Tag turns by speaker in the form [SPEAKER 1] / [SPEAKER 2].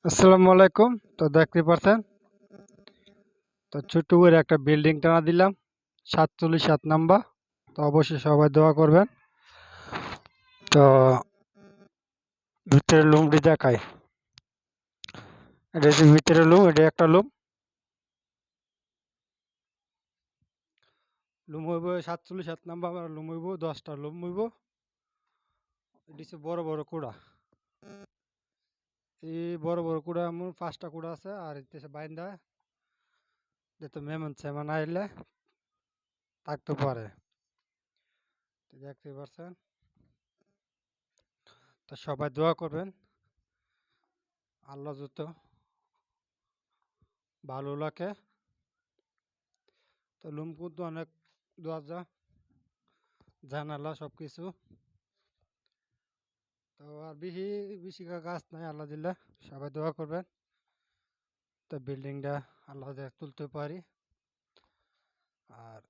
[SPEAKER 1] আসসালামু আলাইকুম। তো দেখতে পাচ্ছেন, তো ছোট্ট করে একটা বিল্ডিং টানা দিলাম, 47 নাম্বার। তো অবশ্যই সবাই দোয়া করবেন। তো ভিতরে লুমটি দেখায়, এটা হচ্ছে ভিতরে লুম, এটা একটা লুম। লুম হইব 47 নাম্বার, লুম হইব 10টা লুম হইব। এটা হচ্ছে বড় বড় কুড়া। এই বড় বড় কুড়া এমন 5টা কুড়া আছে, আর হচ্ছে বাইন্দা যেহেতু মেমন সেমন আইলে থাকতে পারে। তো দেখতে পাচ্ছেন, তো সবাই দোয়া করবেন আল্লাহ যত ভালো লাগে। তো লুম কিন্তু অনেক দরজা জানালা সবকিছু। তো আর বেশি বেশি গাছ নাই, আল্লাহ দিল্লা সবাই দোয়া করবেন। তো বিল্ডিংটা আল্লাহ তুলতে পারি। আর